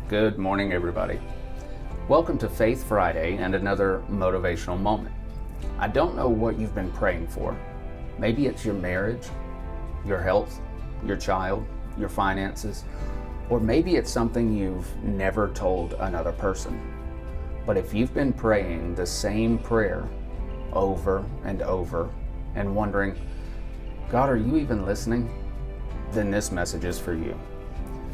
Good morning, everybody. Welcome to Faith Friday and another motivational moment. I don't know what you've been praying for. Maybe it's your marriage, your health, your child, your finances, or maybe it's something you've never told another person. But if you've been praying the same prayer over and over and wondering, God, are you even listening? Then this message is for you.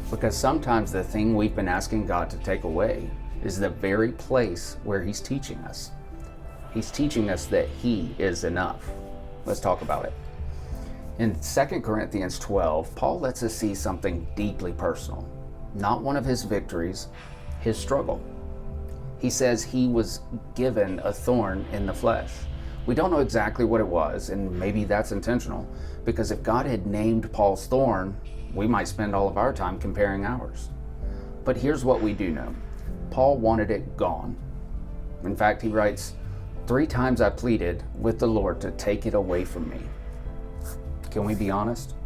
Because sometimes the thing we've been asking God to take away is the very place where He's teaching us. He's teaching us that He is enough. Let's talk about it. In 2 Corinthians 12, Paul lets us see something deeply personal. Not one of his victories, his struggle. He says he was given a thorn in the flesh. We don't know exactly what it was, and maybe that's intentional, because if God had named Paul's thorn, we might spend all of our time comparing ours. But here's what we do know. Paul wanted it gone. In fact, he writes, 3 times I pleaded with the Lord to take it away from me. Can we be honest?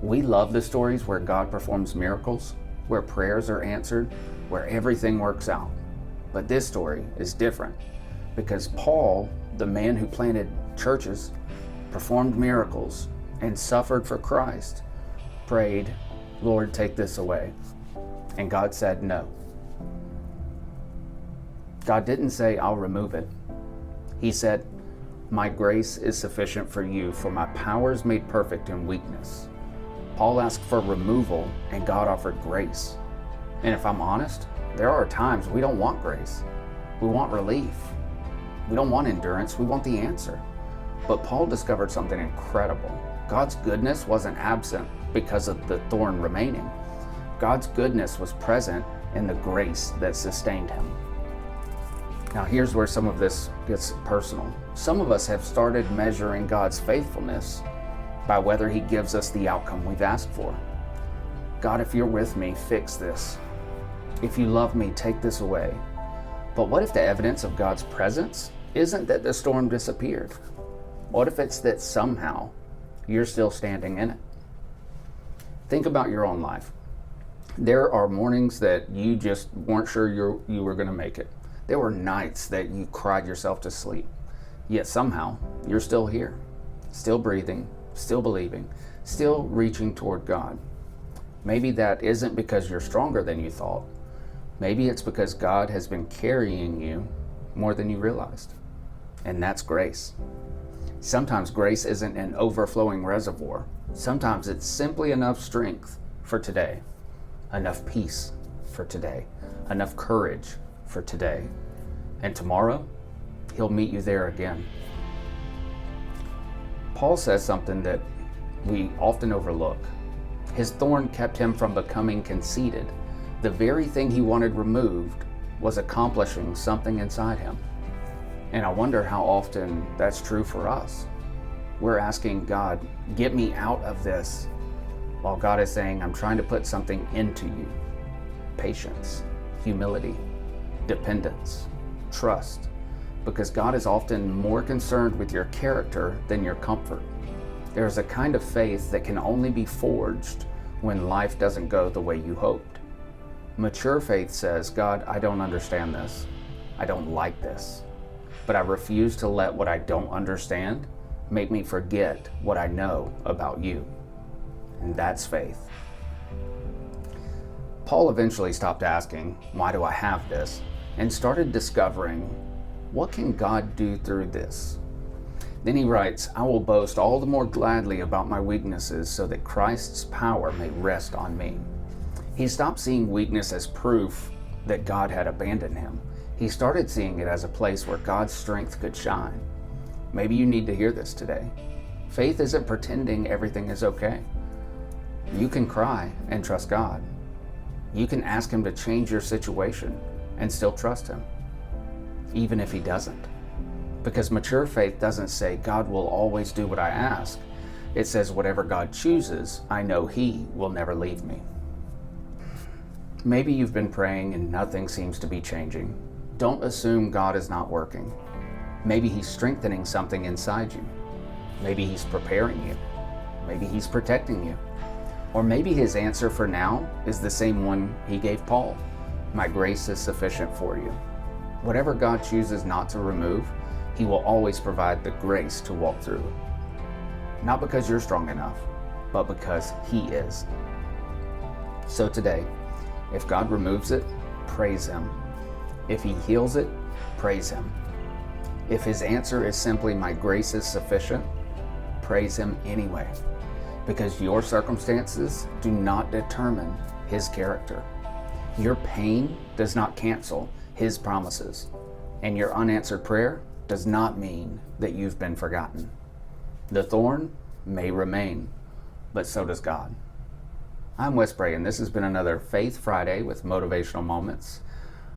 We love the stories where God performs miracles, where prayers are answered, where everything works out. But this story is different because Paul, the man who planted churches, performed miracles, and suffered for Christ, prayed, Lord, take this away. And God said no. God didn't say, I'll remove it. He said, my grace is sufficient for you, for my power is made perfect in weakness. Paul asked for removal, and God offered grace. And if I'm honest, there are times we don't want grace. We want relief. We don't want endurance. We want the answer. But Paul discovered something incredible. God's goodness wasn't absent because of the thorn remaining. God's goodness was present in the grace that sustained him. Now here's where some of this gets personal. Some of us have started measuring God's faithfulness by whether He gives us the outcome we've asked for. God, if you're with me, fix this. If you love me, take this away. But what if the evidence of God's presence isn't that the storm disappeared? What if it's that somehow you're still standing in it? Think about your own life. There are mornings that you just weren't sure you were going to make it. There were nights that you cried yourself to sleep. Yet somehow you're still here, still breathing, still believing, still reaching toward God. Maybe that isn't because you're stronger than you thought. Maybe it's because God has been carrying you more than you realized. And that's grace. Sometimes grace isn't an overflowing reservoir. Sometimes it's simply enough strength for today, enough peace for today, enough courage for today. And tomorrow, He'll meet you there again. Paul says something that we often overlook. His thorn kept him from becoming conceited. The very thing he wanted removed was accomplishing something inside him. And I wonder how often that's true for us. We're asking God, get me out of this, while God is saying, I'm trying to put something into you. Patience, humility, dependence, trust, because God is often more concerned with your character than your comfort. There is a kind of faith that can only be forged when life doesn't go the way you hoped. Mature faith says, God, I don't understand this. I don't like this. But I refuse to let what I don't understand make me forget what I know about you. And that's faith. Paul eventually stopped asking, why do I have this? And started discovering, what can God do through this? Then he writes, I will boast all the more gladly about my weaknesses so that Christ's power may rest on me. He stopped seeing weakness as proof that God had abandoned him. He started seeing it as a place where God's strength could shine. Maybe you need to hear this today. Faith isn't pretending everything is okay. You can cry and trust God. You can ask Him to change your situation and still trust Him, even if He doesn't. Because mature faith doesn't say, God will always do what I ask. It says, whatever God chooses, I know He will never leave me. Maybe you've been praying and nothing seems to be changing. Don't assume God is not working. Maybe He's strengthening something inside you. Maybe He's preparing you. Maybe He's protecting you. Or maybe His answer for now is the same one He gave Paul. My grace is sufficient for you. Whatever God chooses not to remove, He will always provide the grace to walk through. Not because you're strong enough, but because He is. So today, if God removes it, praise Him. If He heals it, praise Him. If His answer is simply, my grace is sufficient, praise Him anyway. Because your circumstances do not determine His character. Your pain does not cancel His promises. And your unanswered prayer does not mean that you've been forgotten. The thorn may remain, but so does God. I'm Wes Bray, and this has been another Faith Friday with Motivational Moments.